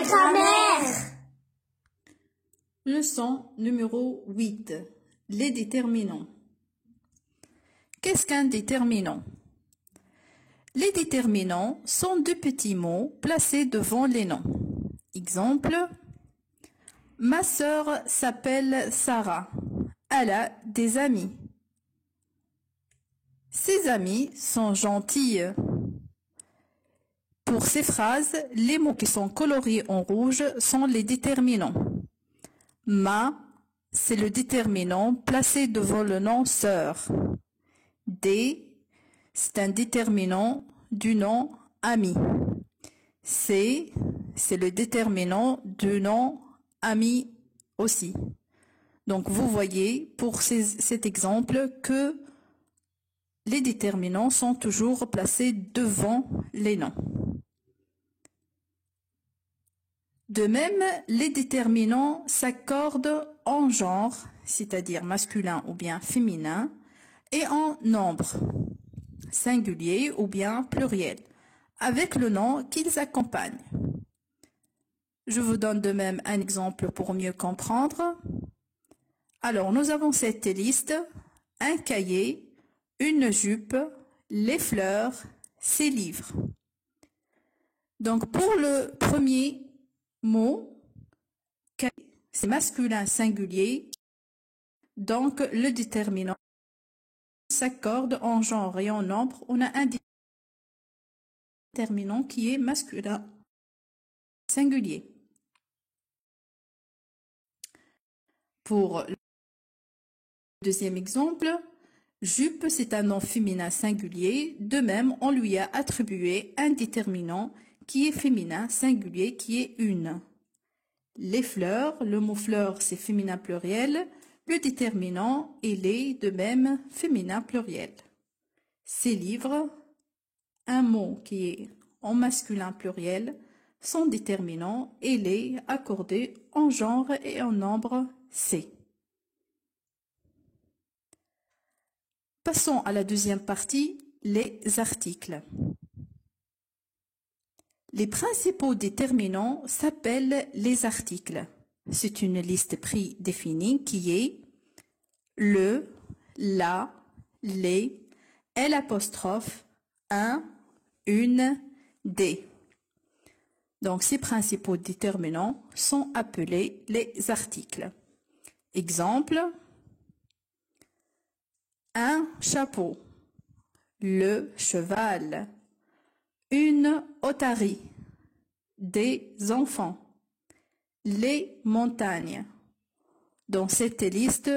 grammaire. Leçon numéro 8. Les déterminants. Qu'est-ce qu'un déterminant? Les déterminants sont deux petits mots placés devant les noms. Exemple, ma sœur s'appelle Sarah. Elle a des amis. Ses amis sont gentils. Pour ces phrases, les mots qui sont coloriés en rouge sont les déterminants. Ma, c'est le déterminant placé devant le nom sœur. Des, c'est un déterminant du nom ami. C'est le déterminant du nom ami aussi. Donc vous voyez pour cet exemple que les déterminants sont toujours placés devant les noms. De même, les déterminants s'accordent en genre, c'est-à-dire masculin ou bien féminin, et en nombre, singulier ou bien pluriel, avec le nom qu'ils accompagnent. Je vous donne de même un exemple pour mieux comprendre. Alors, nous avons cette liste, un cahier, une jupe, les fleurs, ces livres. Donc, pour le premier mot, c'est masculin singulier, donc le déterminant s'accorde en genre et en nombre. On a un déterminant qui est masculin singulier. Pour le deuxième exemple, jupe, c'est un nom féminin singulier. De même, on lui a attribué un déterminant qui est féminin singulier, qui est une. Les fleurs, le mot fleur, c'est féminin pluriel. Le déterminant, il est de même féminin pluriel. Ces livres, un mot qui est en masculin pluriel, son déterminant, il est accordé en genre et en nombre C. Passons à la deuxième partie, les articles. Les principaux déterminants s'appellent les articles. C'est une liste prédéfinie qui est le, la, les, l'apostrophe, un, une, des. Donc, ces principaux déterminants sont appelés les articles. Exemple, un chapeau, le cheval, une otarie, des enfants, les montagnes. Dans cette liste,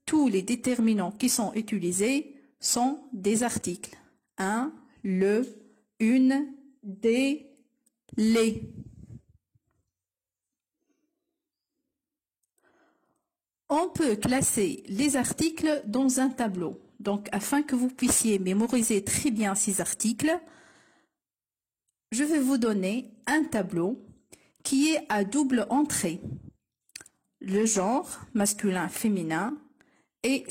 tous les déterminants qui sont utilisés sont des articles. Un, le, une, des, les. On peut classer les articles dans un tableau. Donc, afin que vous puissiez mémoriser très bien ces articles, je vais vous donner un tableau qui est à double entrée. Le genre, masculin, féminin, et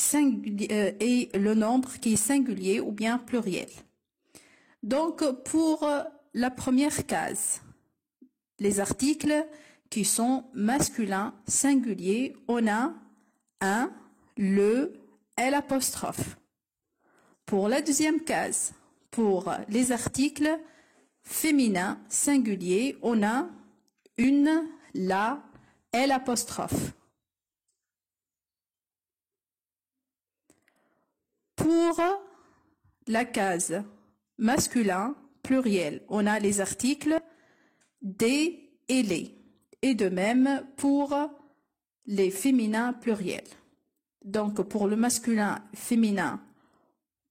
le nombre qui est singulier ou bien pluriel. Donc, pour la première case, les articles qui sont masculins, singuliers, on a un, le, l'apostrophe. Pour la deuxième case, pour les articles féminins, singuliers, on a une, la, l'apostrophe. Pour la case masculin, pluriel, on a les articles des et les. Et de même pour les féminins pluriels. Donc pour le masculin féminin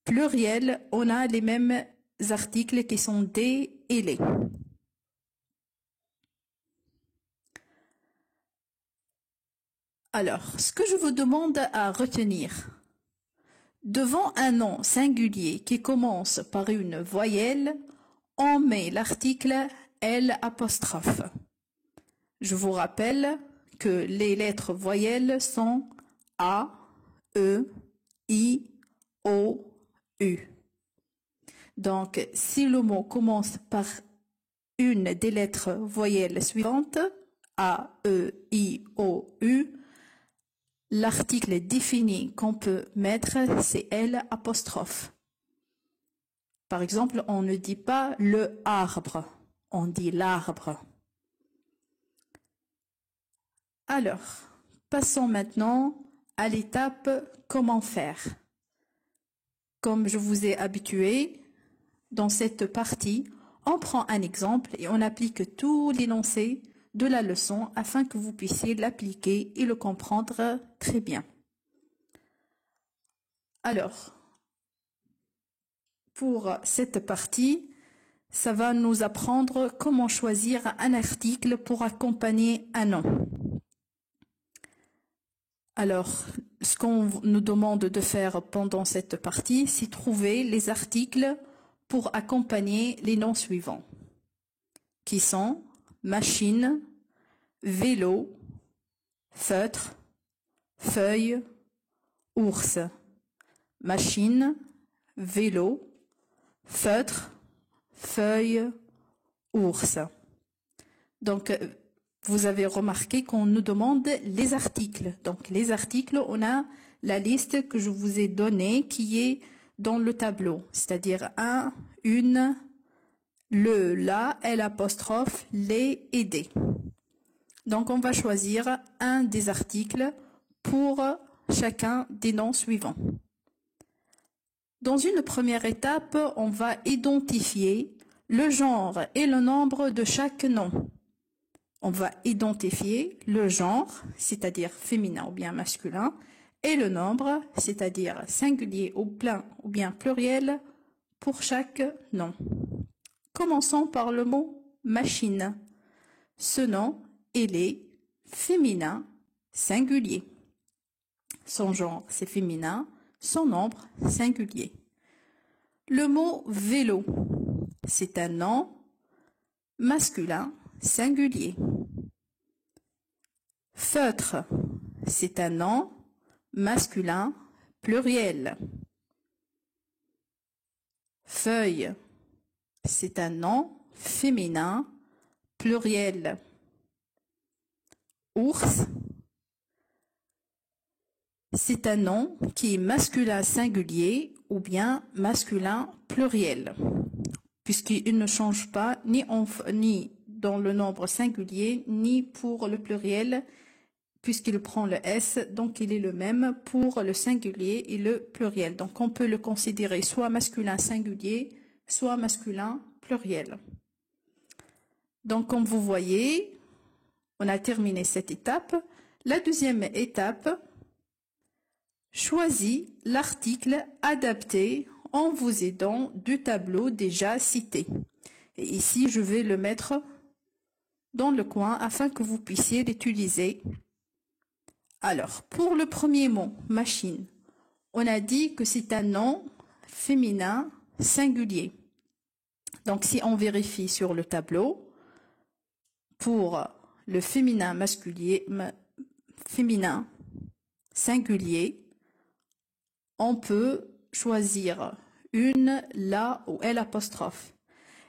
pluriel, on a les mêmes articles qui sont des et les. Alors, ce que je vous demande à retenir, devant un nom singulier qui commence par une voyelle, on met l'article l'apostrophe. Je vous rappelle que les lettres voyelles sont A, E, I, O, U. Donc, si le mot commence par une des lettres voyelles suivantes, A, E, I, O, U, l'article défini qu'on peut mettre, c'est L apostrophe. Par exemple, on ne dit pas le arbre, on dit l'arbre. Alors, passons maintenant à l'étape comment faire. Comme je vous ai habitué, dans cette partie, on prend un exemple et on applique tout l'énoncé de la leçon afin que vous puissiez l'appliquer et le comprendre très bien. Alors, pour cette partie, ça va nous apprendre comment choisir un article pour accompagner un nom. Alors, ce qu'on nous demande de faire pendant cette partie, c'est trouver les articles pour accompagner les noms suivants, qui sont machine, vélo, feutre, feuille, ours. Machine, vélo, feutre, feuille, ours. Donc, vous avez remarqué qu'on nous demande les articles. Donc, les articles, on a la liste que je vous ai donnée qui est dans le tableau, c'est-à-dire un, une, le, la, l'apostrophe, les et des. Donc, on va choisir un des articles pour chacun des noms suivants. Dans une première étape, on va identifier le genre et le nombre de chaque nom. On va identifier le genre, c'est-à-dire féminin ou bien masculin, et le nombre, c'est-à-dire singulier ou plein ou bien pluriel, pour chaque nom. Commençons par le mot machine. Ce nom, il est féminin, singulier. Son genre, c'est féminin, son nombre, singulier. Le mot vélo, c'est un nom masculin, singulier. Feutre, c'est un nom masculin, pluriel. Feuille, c'est un nom féminin, pluriel. Ours, c'est un nom qui est masculin singulier ou bien masculin pluriel, puisqu'il ne change pas ni dans le nombre singulier ni pour le pluriel, puisqu'il prend le S, donc il est le même pour le singulier et le pluriel. Donc on peut le considérer soit masculin singulier, soit masculin pluriel. Donc comme vous voyez, on a terminé cette étape. La deuxième étape, choisis l'article adapté en vous aidant du tableau déjà cité. Et ici, je vais le mettre dans le coin afin que vous puissiez l'utiliser. Alors, pour le premier mot, machine, on a dit que c'est un nom féminin singulier. Donc, si on vérifie sur le tableau, pour le féminin féminin singulier, on peut choisir une, la ou l'apostrophe.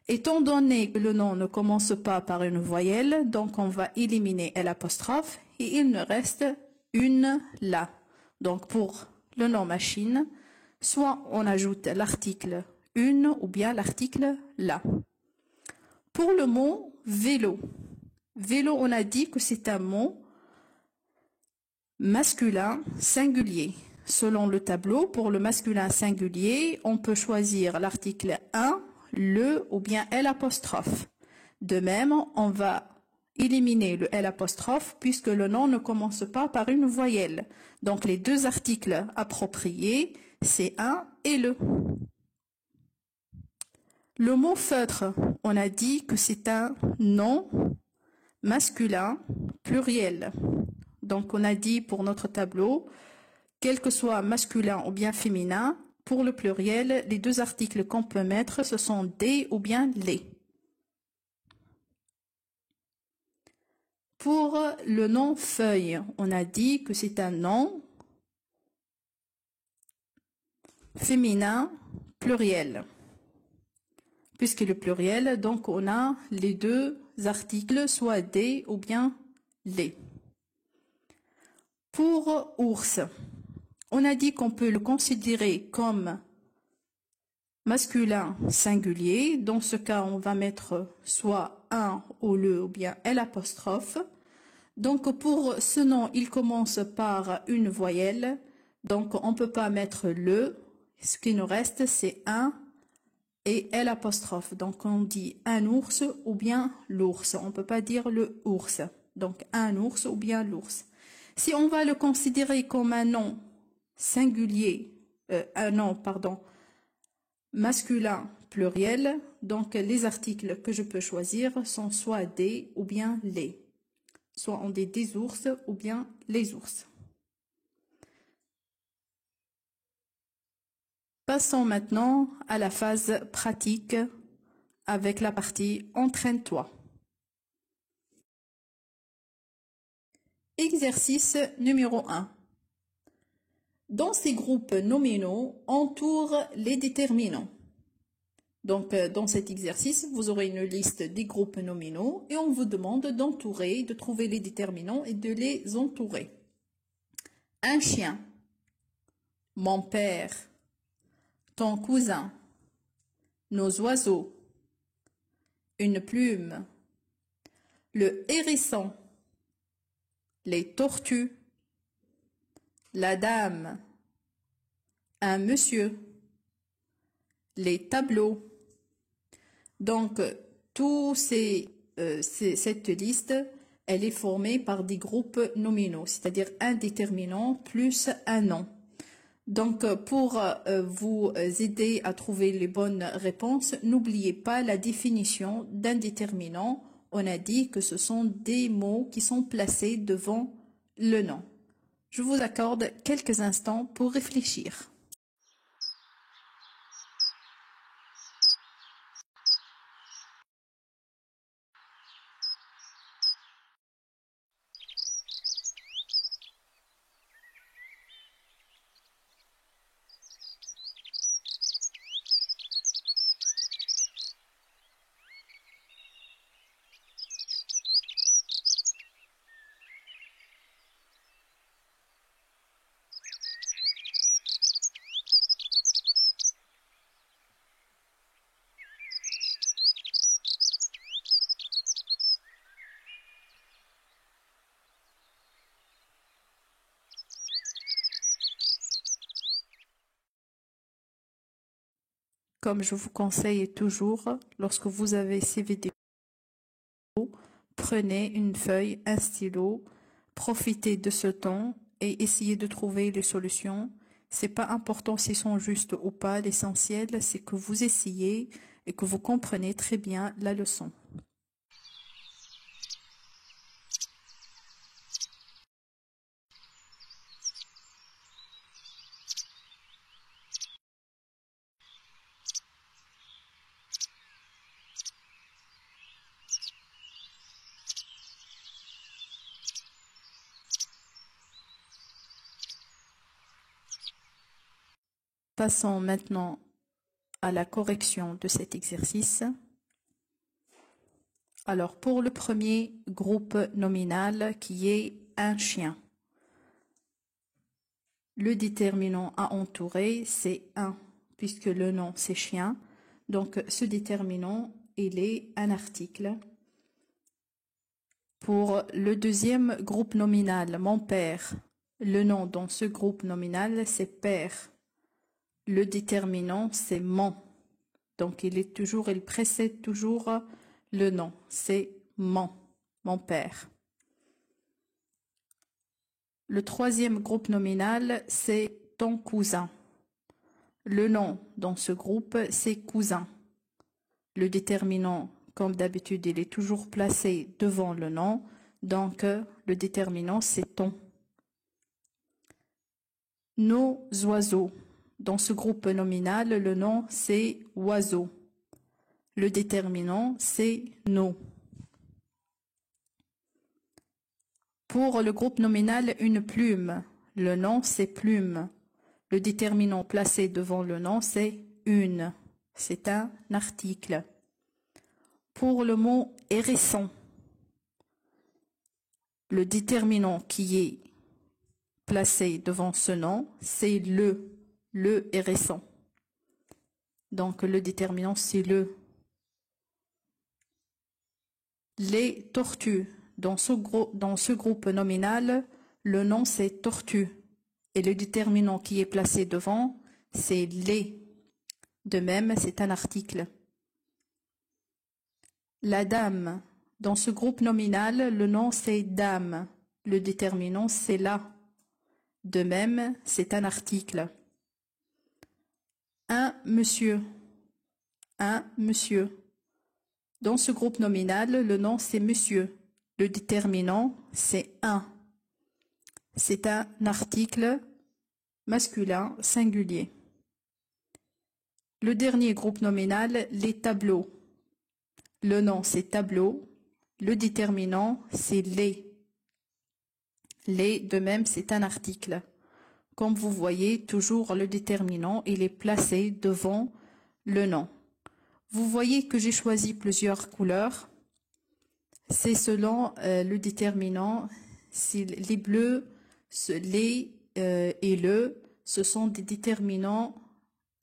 Étant donné que le nom ne commence pas par une voyelle, donc on va éliminer l'apostrophe et il ne reste une la. Donc pour le nom machine, soit on ajoute l'article une ou bien l'article la. Pour le mot vélo, vélo on a dit que c'est un mot masculin singulier. Selon le tableau, pour le masculin singulier, on peut choisir l'article 1, le ou bien l'apostrophe. De même, on va éliminer le l'apostrophe puisque le nom ne commence pas par une voyelle. Donc les deux articles appropriés, c'est un et le. Le mot feutre, on a dit que c'est un nom masculin pluriel. Donc on a dit pour notre tableau, quel que soit masculin ou bien féminin, pour le pluriel, les deux articles qu'on peut mettre, ce sont des ou bien les. Pour le nom feuille, on a dit que c'est un nom féminin pluriel. puisque le pluriel, donc on a les deux articles, soit des ou bien les. Pour ours, on a dit qu'on peut le considérer comme masculin singulier. Dans ce cas, on va mettre soit un ou le ou bien l'apostrophe. Donc pour ce nom, il commence par une voyelle. Donc on ne peut pas mettre le. Ce qui nous reste, c'est un et l'apostrophe. Donc on dit un ours ou bien l'ours. On ne peut pas dire le ours. Donc un ours ou bien l'ours. Si on va le considérer comme un nom singulier, masculin pluriel, donc les articles que je peux choisir sont soit des ou bien les. Soit on dit des ours ou bien les ours. Passons maintenant à la phase pratique avec la partie entraîne-toi. Exercice numéro 1. Dans ces groupes nominaux, entoure les déterminants. Donc, dans cet exercice, vous aurez une liste des groupes nominaux et on vous demande d'entourer, de trouver les déterminants et de les entourer. Un chien, mon père, ton cousin, nos oiseaux, une plume, le hérisson, les tortues, la dame, un monsieur, les tableaux. Donc, cette liste, elle est formée par des groupes nominaux, c'est-à-dire un déterminant plus un nom. Donc, pour vous aider à trouver les bonnes réponses, n'oubliez pas la définition d'un déterminant. On a dit que ce sont des mots qui sont placés devant le nom. Je vous accorde quelques instants pour réfléchir. Comme je vous conseille toujours, lorsque vous avez ces vidéos, prenez une feuille, un stylo, profitez de ce temps et essayez de trouver les solutions. C'est pas important s'ils sont justes ou pas, l'essentiel c'est que vous essayez et que vous comprenez très bien la leçon. Passons maintenant à la correction de cet exercice. Alors, pour le premier groupe nominal qui est un chien, le déterminant à entourer, c'est un, puisque le nom c'est chien. Donc, ce déterminant, il est un article. Pour le deuxième groupe nominal, mon père, le nom dans ce groupe nominal, c'est père. Le déterminant, c'est mon. Donc, il précède toujours le nom. C'est mon père. Le troisième groupe nominal, c'est ton cousin. Le nom dans ce groupe, c'est cousin. Le déterminant, comme d'habitude, il est toujours placé devant le nom. Donc, le déterminant, c'est ton. Nos oiseaux. Dans ce groupe nominal, le nom, c'est oiseau. Le déterminant, c'est nos. Pour le groupe nominal, une plume. Le nom, c'est plume. Le déterminant placé devant le nom, c'est une. c'est un article. Pour le mot hérisson, le déterminant qui est placé devant ce nom, c'est le hérisson. Donc le déterminant, c'est le. Les tortues, dans ce groupe nominal, le nom c'est tortue. Et le déterminant qui est placé devant, c'est les. De même, c'est un article. La dame, dans ce groupe nominal, le nom c'est dame. Le déterminant c'est la. De même, c'est un article. Un monsieur. Un monsieur. Dans ce groupe nominal, le nom c'est monsieur. Le déterminant c'est un. C'est un article masculin singulier. Le dernier groupe nominal, les tableaux. Le nom c'est tableau. Le déterminant c'est les. Les, de même, c'est un article. Comme vous voyez, toujours le déterminant, il est placé devant le nom. Vous voyez que j'ai choisi plusieurs couleurs. C'est selon le déterminant. Les bleus, les et le, ce sont des déterminants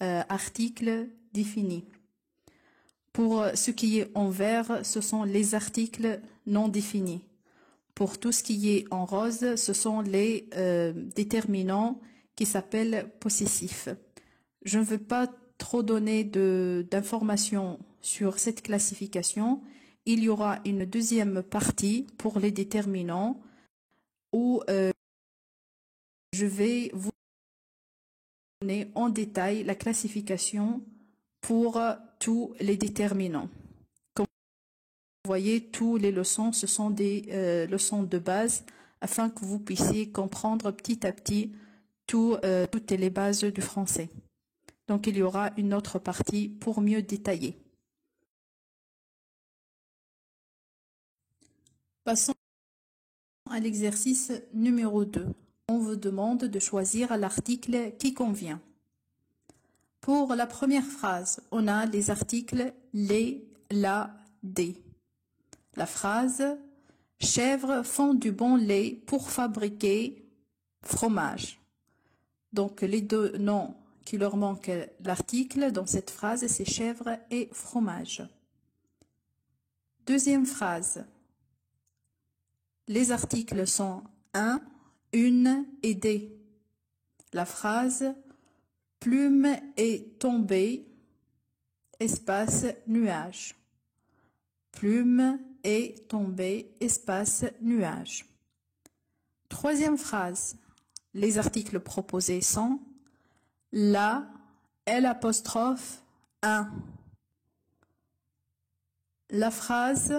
articles définis. Pour ce qui est en vert, ce sont les articles non définis. Pour tout ce qui est en rose, ce sont les déterminants qui s'appellent possessifs. Je ne veux pas trop donner d'informations sur cette classification. Il y aura une deuxième partie pour les déterminants où je vais vous donner en détail la classification pour tous les déterminants. Vous voyez, toutes les leçons, ce sont des leçons de base afin que vous puissiez comprendre petit à petit toutes les bases du français. Donc, il y aura une autre partie pour mieux détailler. Passons à l'exercice numéro 2. On vous demande de choisir l'article qui convient. Pour la première phrase, on a les articles les, la, des. La phrase « Chèvres font du bon lait pour fabriquer fromage ». Donc, les deux noms qui leur manquent l'article dans cette phrase, c'est chèvre et fromage. Deuxième phrase. Les articles sont un, une et des. La phrase « Plume est tombée, espace nuage ». Plume est tombée, espace nuage. Troisième phrase. Les articles proposés sont la, l'apostrophe, un. La phrase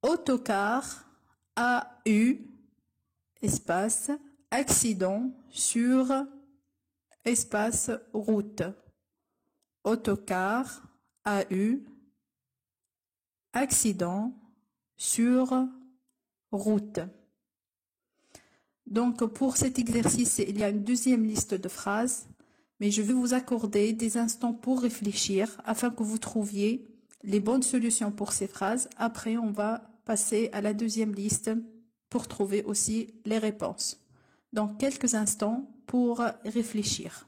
autocar a eu, espace, accident sur, espace, route. Autocar a eu, accident sur route. Donc, pour cet exercice, il y a une deuxième liste de phrases, mais je vais vous accorder des instants pour réfléchir afin que vous trouviez les bonnes solutions pour ces phrases. Après, on va passer à la deuxième liste pour trouver aussi les réponses. Donc, quelques instants pour réfléchir.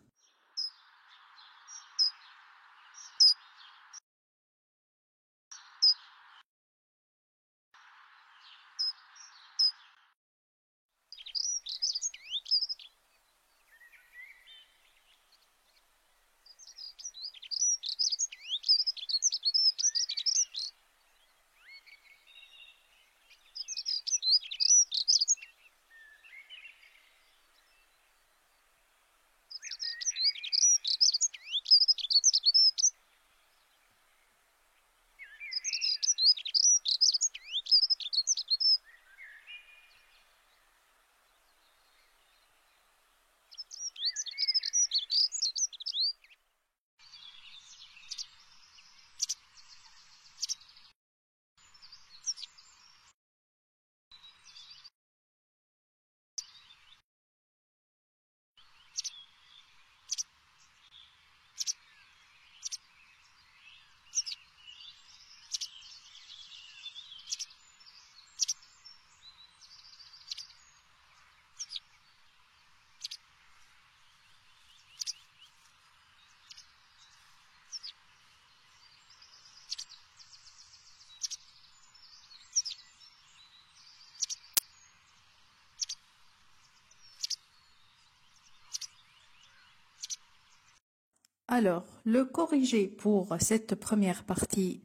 Alors, le corrigé pour cette première partie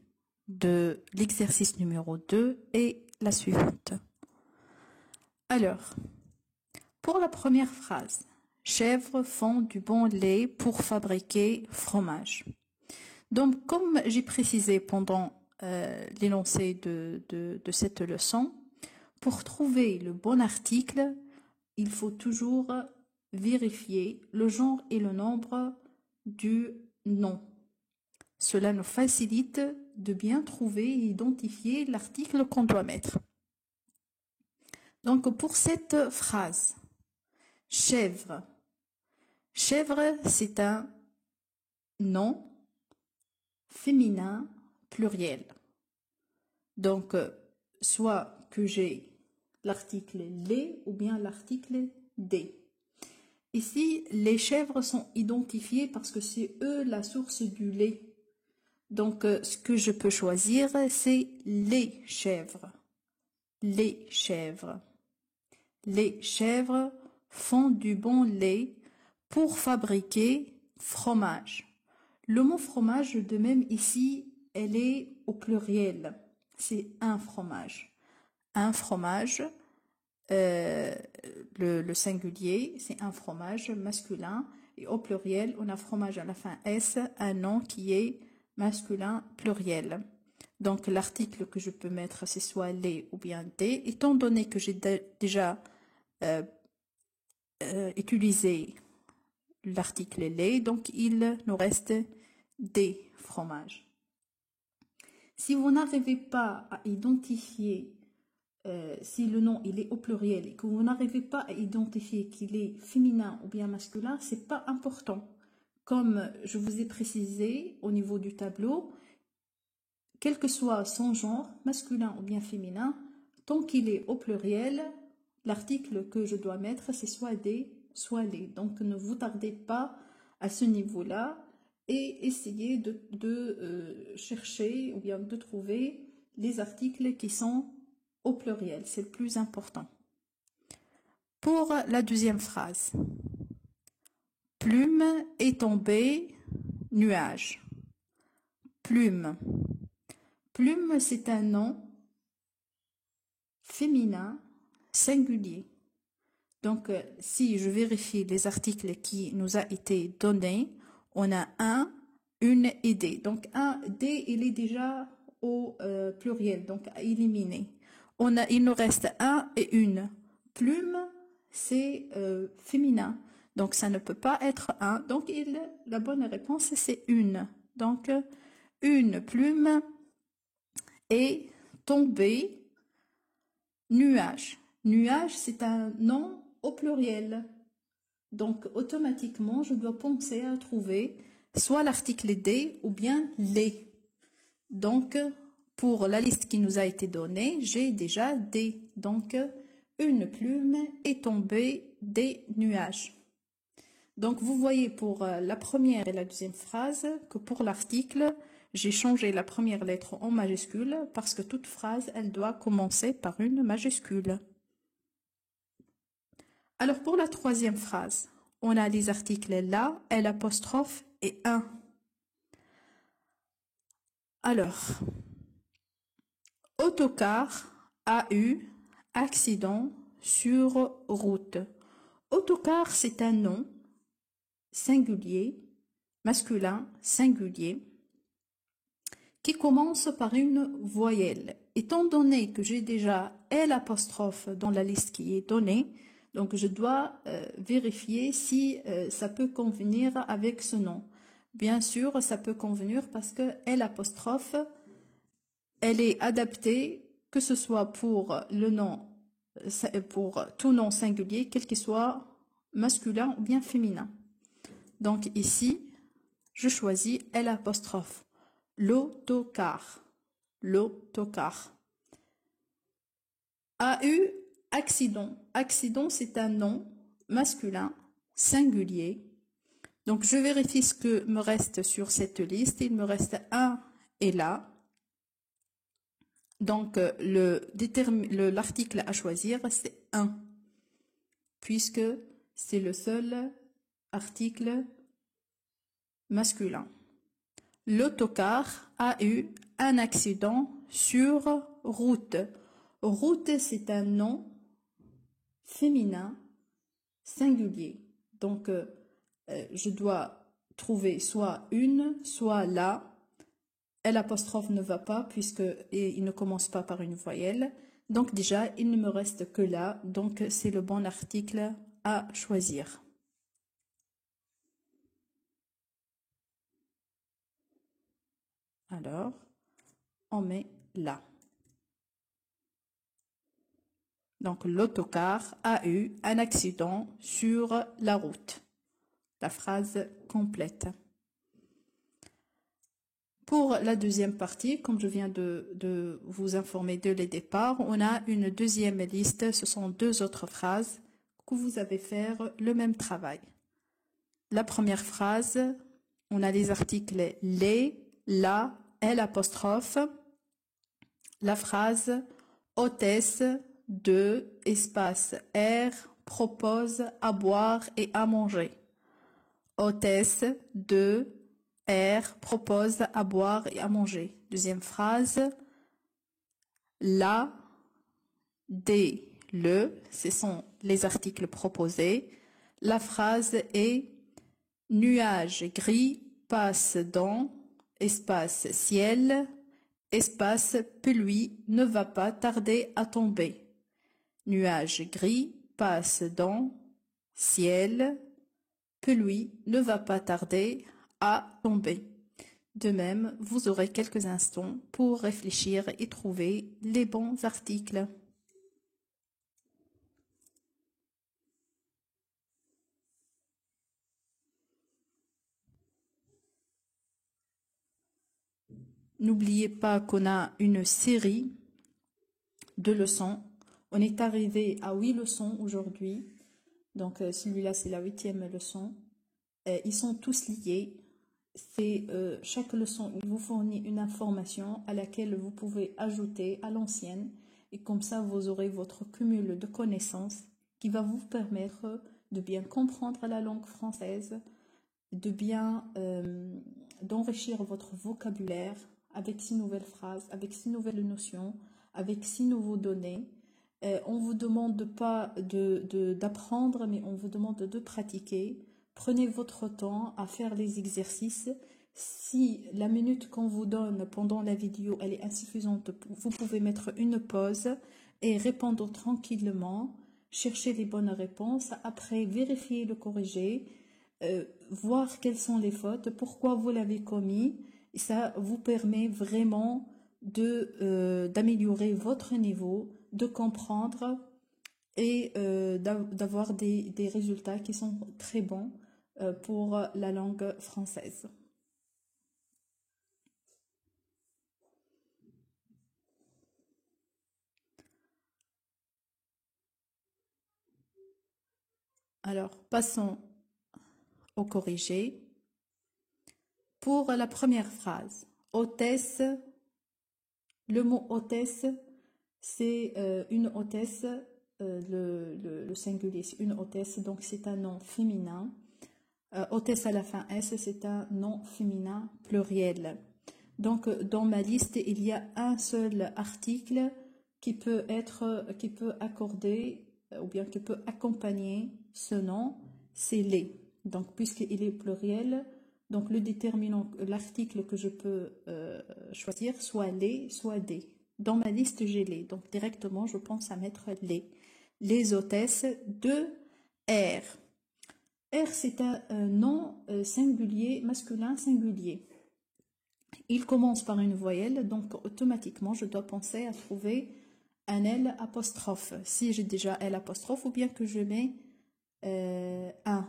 de l'exercice numéro 2 est la suivante. Alors, pour la première phrase, chèvres font du bon lait pour fabriquer fromage. Donc, comme j'ai précisé pendant l'énoncé de cette leçon, pour trouver le bon article, il faut toujours vérifier le genre et le nombre du nom. Cela nous facilite de bien trouver et identifier l'article qu'on doit mettre. Donc, pour cette phrase, chèvre. Chèvre, c'est un nom féminin pluriel. Donc, soit que j'ai l'article les ou bien l'article des. Ici, les chèvres sont identifiées parce que c'est eux la source du lait. Donc, ce que je peux choisir, c'est les chèvres. Les chèvres. Les chèvres font du bon lait pour fabriquer fromage. Le mot fromage, de même ici, elle est au pluriel. C'est un fromage. Un fromage, le singulier, c'est un fromage masculin. Et au pluriel, on a fromage à la fin S, un nom qui est masculin pluriel. Donc, l'article que je peux mettre, c'est soit les ou bien des. Étant donné que j'ai déjà utilisé l'article les, donc il nous reste des fromages. Si vous n'arrivez pas à identifier si le nom il est au pluriel et que vous n'arrivez pas à identifier qu'il est féminin ou bien masculin, c'est pas important. Comme je vous ai précisé au niveau du tableau, quel que soit son genre, masculin ou bien féminin, tant qu'il est au pluriel, l'article que je dois mettre, c'est soit des, soit les. Donc, ne vous tardez pas à ce niveau-là et essayez de chercher ou bien de trouver les articles qui sont au pluriel. C'est le plus important. Pour la deuxième phrase, plume est tombée, nuage. Plume. Plume, c'est un nom féminin singulier. Donc, si je vérifie les articles qui nous a été donnés, on a un, une et des. Donc, un, des, il est déjà au pluriel, donc à éliminer. Il nous reste un et une. Plume, c'est féminin. Donc, ça ne peut pas être un. Donc, la bonne réponse, c'est une. Donc, une plume est tombée, nuage. Nuage, c'est un nom au pluriel. Donc, automatiquement, je dois penser à trouver soit l'article des ou bien les. Donc, pour la liste qui nous a été donnée, j'ai déjà des. Donc, une plume est tombée des nuages. Donc, vous voyez pour la première et la deuxième phrase que pour l'article, j'ai changé la première lettre en majuscule parce que toute phrase, elle doit commencer par une majuscule. Alors, pour la troisième phrase, on a les articles là, L', et un. Alors, autocar a eu accident sur route. Autocar, c'est un nom singulier, masculin, singulier, qui commence par une voyelle. Étant donné que j'ai déjà L' dans la liste qui est donnée, donc je dois vérifier si ça peut convenir avec ce nom. Bien sûr, ça peut convenir parce que L', elle est adaptée, que ce soit pour le nom, pour tout nom singulier, quel qu'il soit masculin ou bien féminin. Donc ici, je choisis L'. L'autocar. L'autocar. A eu accident. Accident, c'est un nom masculin singulier. Donc, je vérifie ce que me reste sur cette liste. Il me reste un et là. Donc, l'article à choisir, c'est un, puisque c'est le seul article masculin. L'autocar a eu un accident sur route. Route, c'est un nom féminin singulier. Donc, je dois trouver soit une, soit la. L'apostrophe ne va pas puisque il ne commence pas par une voyelle. Donc déjà, il ne me reste que là. Donc, c'est le bon article à choisir. Alors, on met là. Donc, l'autocar a eu un accident sur la route. La phrase complète. Pour la deuxième partie, comme je viens de vous informer dès le départ, on a une deuxième liste. Ce sont deux autres phrases que vous allez faire le même travail. La première phrase, on a les articles les, la, l'apostrophe. La phrase hôtesse de espace R propose à boire et à manger. Hôtesse de R propose à boire et à manger. Deuxième phrase, la, des, le, ce sont les articles proposés. La phrase est nuage gris passe dans espace ciel, espace pluie ne va pas tarder à tomber. Nuage gris passe dans ciel, pluie ne va pas tarder à tomber. De même, vous aurez quelques instants pour réfléchir et trouver les bons articles. N'oubliez pas qu'on a une série de leçons. On est arrivé à 8 leçons aujourd'hui. Donc, celui-là, c'est la 8e leçon. Ils sont tous liés. Chaque leçon, il vous fournit une information à laquelle vous pouvez ajouter à l'ancienne. Et comme ça, vous aurez votre cumul de connaissances qui va vous permettre de bien comprendre la langue française, de bien d'enrichir votre vocabulaire avec 6 nouvelles phrases, avec 6 nouvelles notions, avec 6 nouveaux données. On vous demande pas d'apprendre, mais on vous demande de pratiquer. Prenez votre temps à faire les exercices. Si la minute qu'on vous donne pendant la vidéo, elle est insuffisante, vous pouvez mettre une pause et répondre tranquillement. Chercher les bonnes réponses. Après, vérifier le corriger. Voir quelles sont les fautes, pourquoi vous l'avez commis. Et ça vous permet vraiment d'améliorer votre niveau, de comprendre et d'avoir des résultats qui sont très bons pour la langue française. Alors, passons au corrigé. Pour la première phrase, hôtesse, le mot hôtesse, c'est une hôtesse, le singulier, c'est une hôtesse, donc c'est un nom féminin. Hôtesse à la fin S, c'est un nom féminin pluriel. Donc, dans ma liste, il y a un seul article qui peut accorder ou bien qui peut accompagner ce nom, c'est les. Donc, puisqu'il est pluriel, donc le déterminant, l'article que je peux choisir, soit les, soit des. Dans ma liste, j'ai les. Donc, directement, je pense à mettre les. Les hôtesses de R. R, c'est un nom singulier, masculin singulier. Il commence par une voyelle, donc automatiquement, je dois penser à trouver un L apostrophe. Si j'ai déjà L apostrophe, ou bien que je mets un.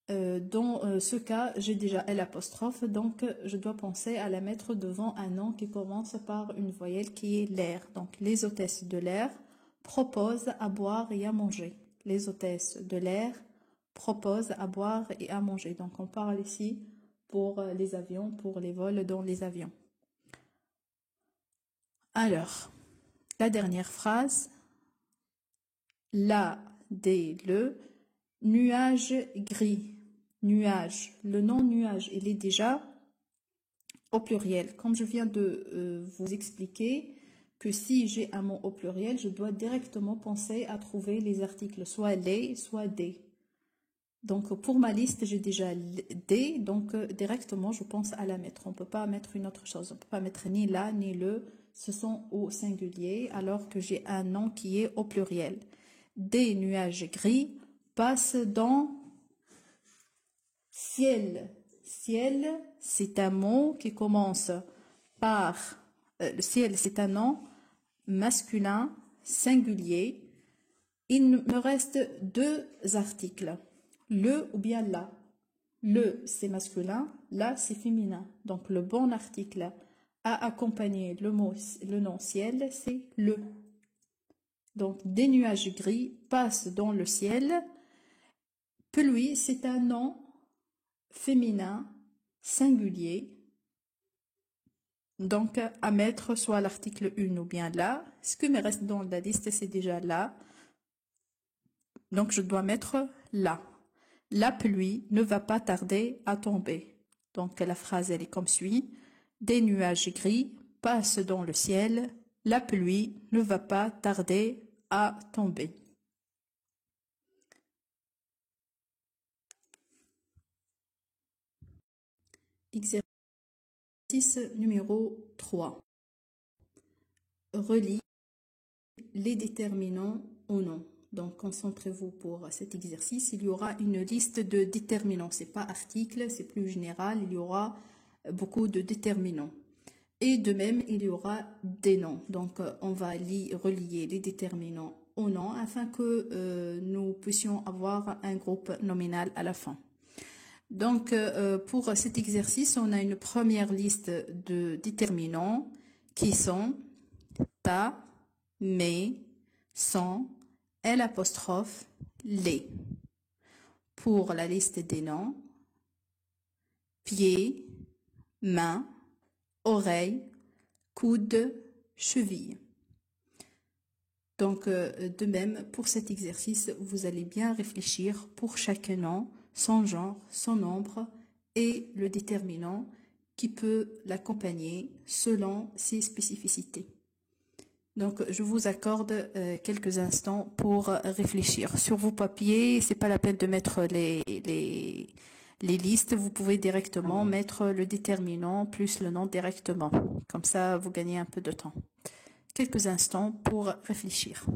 Dans ce cas, j'ai déjà L apostrophe, donc je dois penser à la mettre devant un nom qui commence par une voyelle qui est l'air. Donc, les hôtesses de l'air proposent à boire et à manger. Les hôtesses de l'air proposent à boire et à manger. Donc, on parle ici pour les avions, pour les vols dans les avions. Alors, la dernière phrase. La, des, le, nuage gris. nuage. Le nom nuage, il est déjà au pluriel. Comme je viens de vous expliquer que si j'ai un mot au pluriel, je dois directement penser à trouver les articles soit les, soit des. Donc pour ma liste, j'ai déjà des, donc directement je pense à la mettre. On ne peut pas mettre une autre chose. On ne peut pas mettre ni la ni le. Ce sont au singulier alors que j'ai un nom qui est au pluriel. Des nuages gris passent dans ciel. Ciel, c'est un mot qui commence par... le ciel, c'est un nom masculin singulier. Il me reste deux articles. Le ou bien la. Le, c'est masculin. La, c'est féminin. Donc, le bon article à accompagner le nom ciel, c'est le. Donc, des nuages gris passent dans le ciel. Pluie, c'est un nom féminin singulier. Donc, à mettre soit l'article une ou bien là. Ce qui me reste dans la liste, c'est déjà là. Donc, je dois mettre là. La pluie ne va pas tarder à tomber. Donc, la phrase, elle est comme suit. Des nuages gris passent dans le ciel. La pluie ne va pas tarder à tomber. Exercice numéro 3. Relis les déterminants au nom. Donc, concentrez-vous pour cet exercice. Il y aura une liste de déterminants. Ce n'est pas article, c'est plus général. Il y aura beaucoup de déterminants. Et de même, il y aura des noms. Donc, on va relier les déterminants au nom afin que nous puissions avoir un groupe nominal à la fin. Donc, pour cet exercice, on a une première liste de déterminants qui sont ta, mais, sans, l'apostrophe, les. Pour la liste des noms, pied, main, oreille, coude, cheville. Donc, de même, pour cet exercice, vous allez bien réfléchir pour chaque nom, son genre, son nombre et le déterminant qui peut l'accompagner selon ses spécificités. Donc, je vous accorde quelques instants pour réfléchir. Sur vos papiers, c'est pas la peine de mettre les listes. Vous pouvez directement mettre le déterminant plus le nom directement. Comme ça, vous gagnez un peu de temps. Quelques instants pour réfléchir.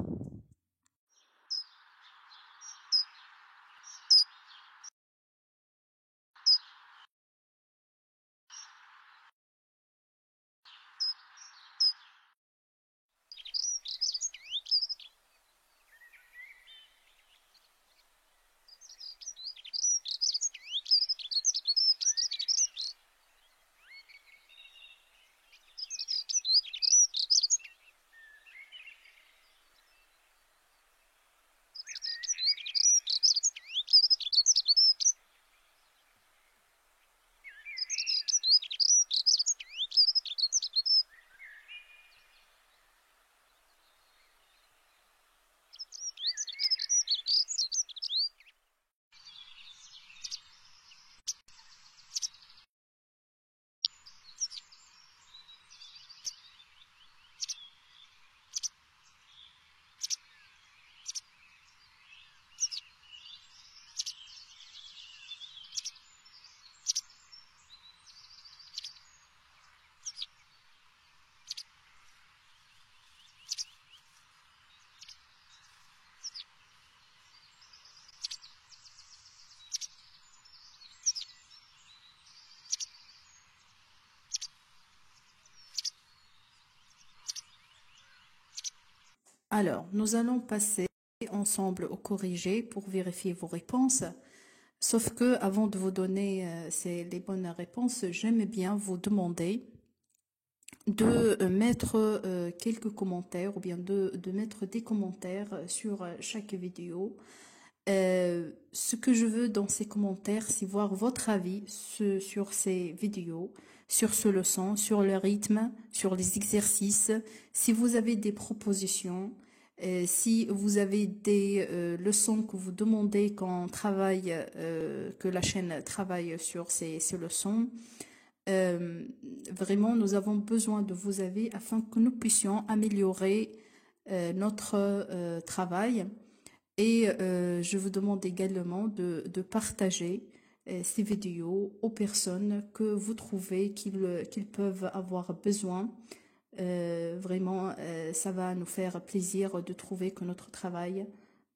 Alors, nous allons passer ensemble au corrigé pour vérifier vos réponses. Sauf que avant de vous donner les bonnes réponses, j'aime bien vous demander de mettre quelques commentaires ou bien de mettre des commentaires sur chaque vidéo. Ce que je veux dans ces commentaires, c'est voir votre avis sur ces vidéos, sur ce leçon, sur le rythme, sur les exercices. Si vous avez des propositions, Si vous avez des leçons que vous demandez qu'on travaille, que la chaîne travaille sur ces leçons, vraiment nous avons besoin de vos avis afin que nous puissions améliorer notre travail. Et je vous demande également de partager ces vidéos aux personnes que vous trouvez qu'ils peuvent avoir besoin. Vraiment, ça va nous faire plaisir de trouver que notre travail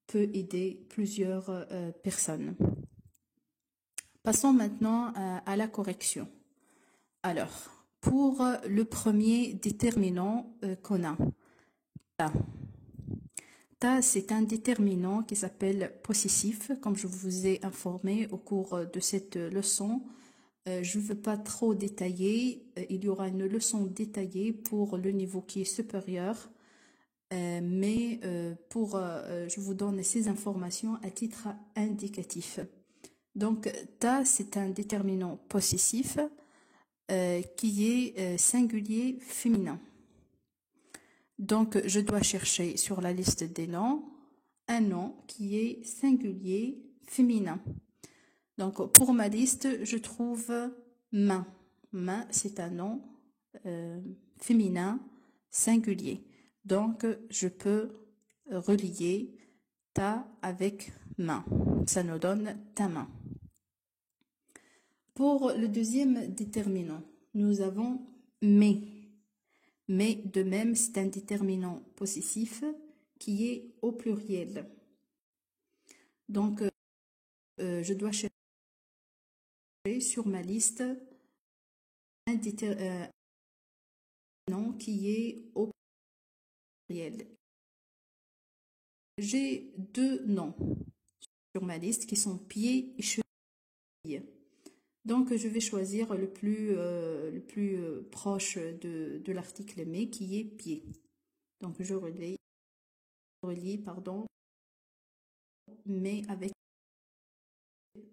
peut aider plusieurs personnes. Passons maintenant à la correction. Alors, pour le premier déterminant qu'on a, ta, c'est un déterminant qui s'appelle possessif, comme je vous ai informé au cours de cette leçon. Je ne veux pas trop détailler, il y aura une leçon détaillée pour le niveau qui est supérieur, mais je vous donne ces informations à titre indicatif. Donc, ta, c'est un déterminant possessif qui est singulier féminin. Donc, je dois chercher sur la liste des noms un nom qui est singulier féminin. Donc, pour ma liste, je trouve main. Main, c'est un nom féminin singulier. Donc, je peux relier ta avec main. Ça nous donne ta main. Pour le deuxième déterminant, nous avons mais. Mais de même, c'est un déterminant possessif qui est au pluriel. Donc, je dois chercher sur ma liste un déterminant qui est au pluriel. J'ai deux noms sur ma liste qui sont pieds et chevilles. Donc, je vais choisir le plus proche de l'article mais qui est pied. Donc, je relie mais avec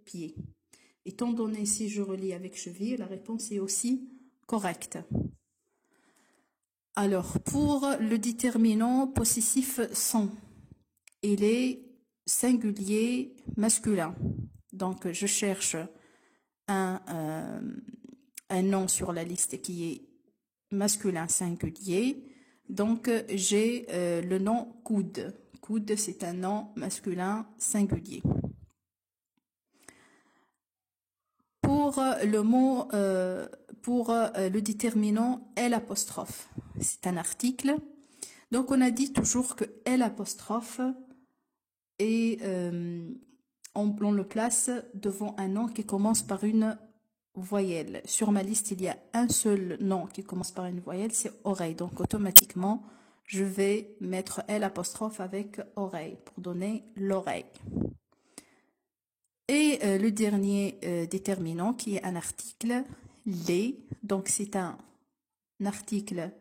pied. Étant donné si je relie avec cheville, la réponse est aussi correcte. Alors, pour le déterminant possessif sont, il est singulier masculin. Donc, je cherche un nom sur la liste qui est masculin singulier. Donc, j'ai le nom coude. Coude, c'est un nom masculin singulier. Pour le mot, pour le déterminant L', c'est un article. Donc, on a dit toujours que L' et on le place devant un nom qui commence par une voyelle. Sur ma liste, il y a un seul nom qui commence par une voyelle, c'est oreille. Donc, automatiquement, je vais mettre L' avec oreille pour donner l'oreille. Et le dernier déterminant qui est un article, les, donc c'est un article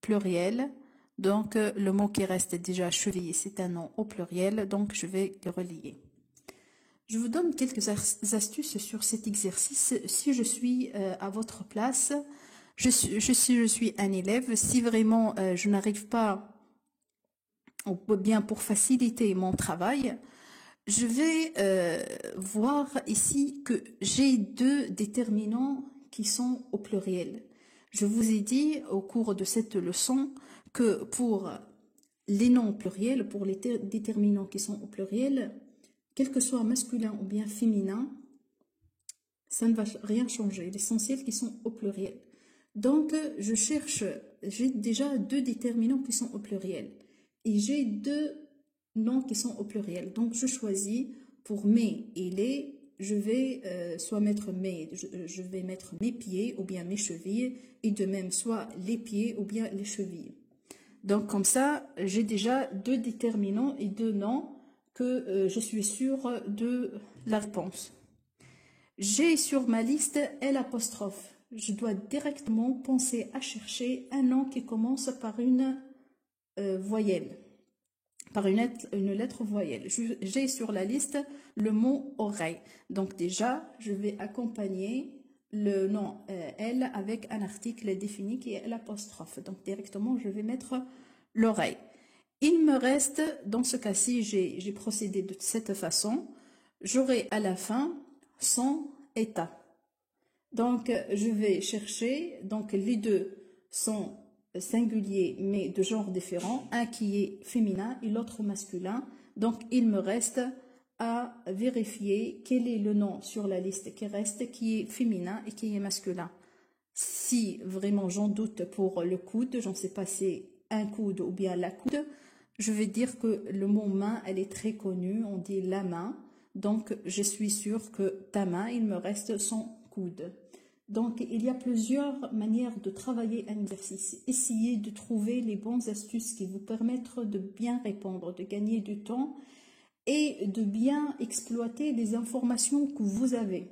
pluriel, donc le mot qui reste déjà chevillé, c'est un nom au pluriel, donc je vais le relier. Je vous donne quelques astuces sur cet exercice. Si je suis à votre place, je suis un élève, si vraiment je n'arrive pas, ou bien pour faciliter mon travail, je vais voir ici que j'ai deux déterminants qui sont au pluriel. Je vous ai dit au cours de cette leçon que pour les noms pluriels, pour les déterminants qui sont au pluriel, quel que soit masculin ou bien féminin, ça ne va rien changer. L'essentiel qui sont au pluriel. Donc, je cherche, j'ai déjà deux déterminants qui sont au pluriel. Et j'ai deux noms qui sont au pluriel. Donc, je choisis pour mes et les, je vais soit mettre mes, je vais mettre mes pieds ou bien mes chevilles. Et de même, soit les pieds ou bien les chevilles. Donc, comme ça, j'ai déjà deux déterminants et deux noms que je suis sûre de la réponse. J'ai sur ma liste L'. Je dois directement penser à chercher un nom qui commence par une voyelle, par une lettre voyelle. J'ai sur la liste le mot oreille. Donc déjà, je vais accompagner le nom L avec un article défini qui est L'. Donc directement, je vais mettre l'oreille. Il me reste, dans ce cas-ci, j'ai procédé de cette façon. J'aurai à la fin son état. Donc, je vais chercher, donc les deux sont singuliers mais de genre différent, un qui est féminin et l'autre masculin. Donc, il me reste à vérifier quel est le nom sur la liste qui reste, qui est féminin et qui est masculin. Si vraiment j'en doute pour le coude, j'en sais pas si c'est un coude ou bien la coude, je vais dire que le mot main, elle est très connue, on dit la main. Donc, je suis sûre que ta main, il me reste son coude. Donc, il y a plusieurs manières de travailler un exercice. Essayez de trouver les bonnes astuces qui vous permettent de bien répondre, de gagner du temps et de bien exploiter les informations que vous avez.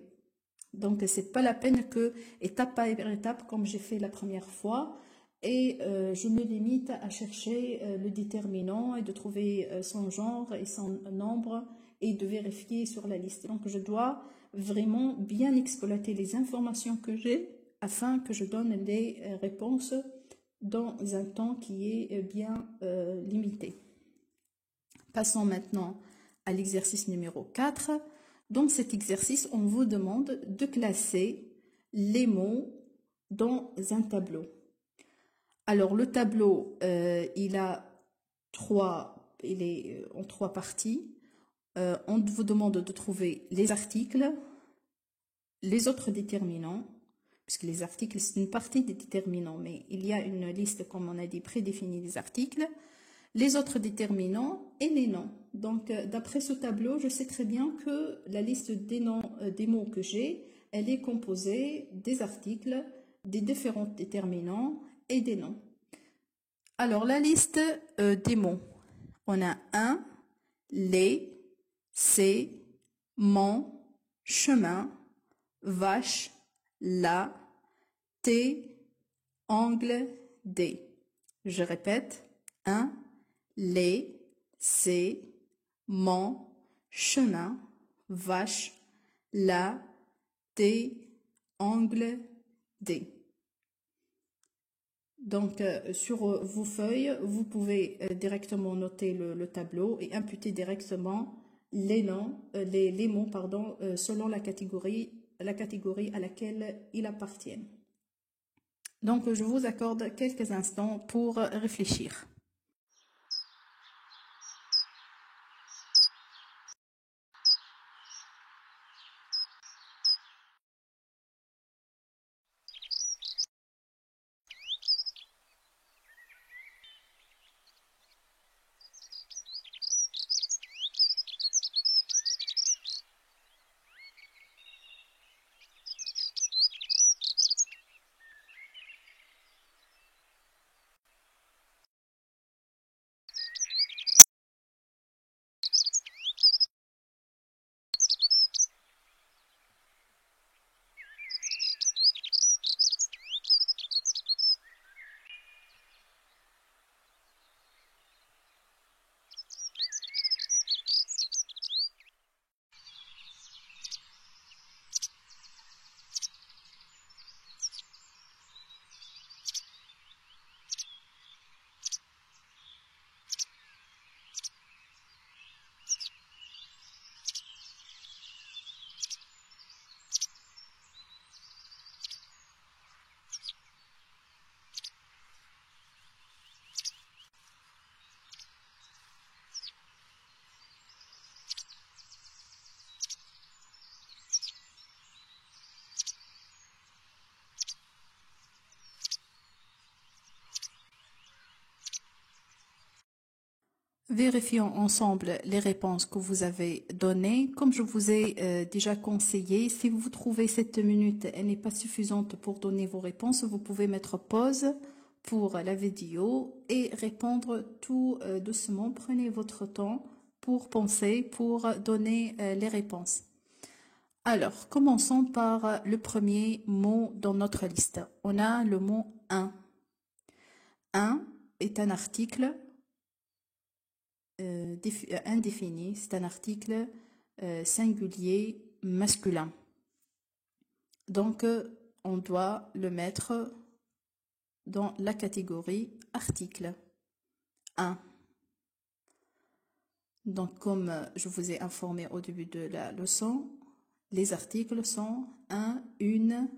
Donc, c'est pas la peine que, étape par étape, comme j'ai fait la première fois, et je me limite à chercher le déterminant et de trouver son genre et son nombre et de vérifier sur la liste. Donc, je dois vraiment bien exploiter les informations que j'ai afin que je donne des réponses dans un temps qui est bien limité. Passons maintenant à l'exercice numéro 4. Dans cet exercice, on vous demande de classer les mots dans un tableau. Alors, le tableau, il est en trois parties. On vous demande de trouver les articles, les autres déterminants, puisque les articles, c'est une partie des déterminants, mais il y a une liste, comme on a dit, prédéfinie des articles, les autres déterminants et les noms. Donc, d'après ce tableau, je sais très bien que la liste des noms, des mots que j'ai, elle est composée des articles, des différents déterminants et des noms. Alors, la liste des mots. On a un, les, c'est, mon, chemin, vache, la, thé, angle, des. Je répète, un, les, c'est, mon, chemin, vache, la, thé, angle, des. Donc, sur vos feuilles, vous pouvez directement noter le tableau et imputer directement les noms, les mots, pardon, selon la catégorie à laquelle ils appartiennent. Donc, je vous accorde quelques instants pour réfléchir. Vérifions ensemble les réponses que vous avez données. Comme je vous ai déjà conseillé, si vous trouvez cette minute, elle n'est pas suffisante pour donner vos réponses, vous pouvez mettre pause pour la vidéo et répondre tout doucement. Prenez votre temps pour penser, pour donner les réponses. Alors, commençons par le premier mot dans notre liste. On a le mot un. Un est un article indéfini, c'est un article singulier masculin. Donc, on doit le mettre dans la catégorie article. Un. Donc, comme je vous ai informé au début de la leçon, les articles sont un, une,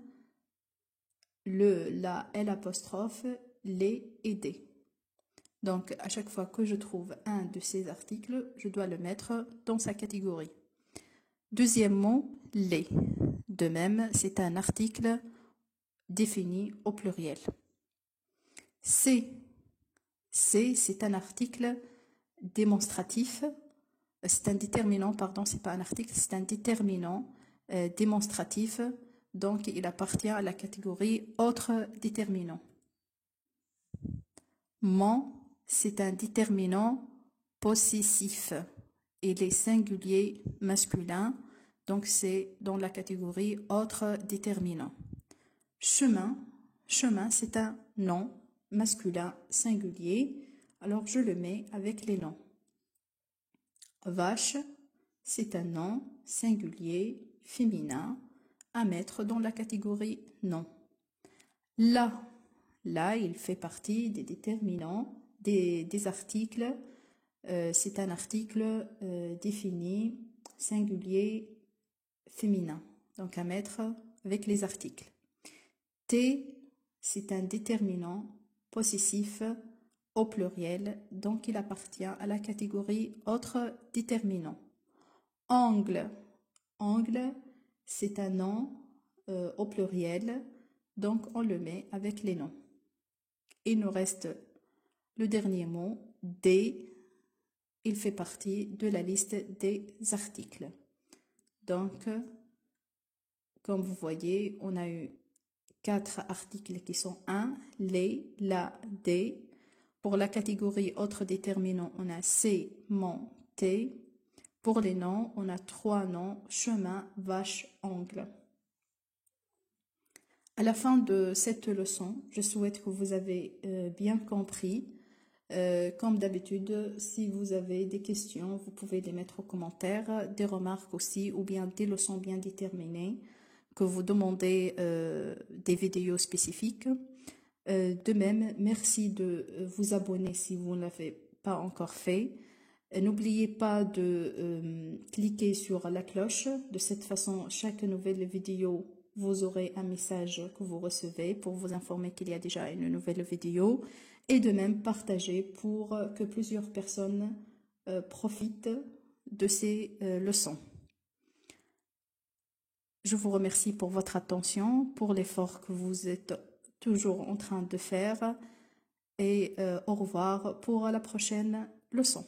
le, la, l'apostrophe, les et des. Donc, à chaque fois que je trouve un de ces articles, je dois le mettre dans sa catégorie. Deuxièmement, les. De même, c'est un article défini au pluriel. C'est un article démonstratif. C'est un déterminant, pardon, c'est pas un article, c'est un déterminant démonstratif. Donc, il appartient à la catégorie autre déterminant. Mon, c'est un déterminant possessif. Il est singulier masculin, donc c'est dans la catégorie autre déterminant. Chemin, c'est un nom masculin singulier, alors je le mets avec les noms. Vache, c'est un nom singulier féminin à mettre dans la catégorie nom. Là, il fait partie des déterminants, des articles. C'est un article défini singulier féminin, donc à mettre avec les articles. T, c'est un déterminant possessif au pluriel, donc il appartient à la catégorie autre déterminant. Angle, c'est un nom au pluriel, donc on le met avec les noms. Il nous reste le dernier mot, des. Il fait partie de la liste des articles. Donc, comme vous voyez, on a eu 4 articles qui sont un, les, la, des. Pour la catégorie autre déterminant, on a c'est, mon, tes. Pour les noms, on a 3 noms, chemin, vache, angle. À la fin de cette leçon, je souhaite que vous avez bien compris. Comme d'habitude, si vous avez des questions, vous pouvez les mettre aux commentaires, des remarques aussi, ou bien des leçons bien déterminées, que vous demandez des vidéos spécifiques. De même, merci de vous abonner si vous ne l'avez pas encore fait. N'oubliez pas de cliquer sur la cloche. De cette façon, chaque nouvelle vidéo, vous aurez un message que vous recevez pour vous informer qu'il y a déjà une nouvelle vidéo. Et de même, partager pour que plusieurs personnes profitent de ces leçons. Je vous remercie pour votre attention, pour l'effort que vous êtes toujours en train de faire. Et au revoir pour la prochaine leçon.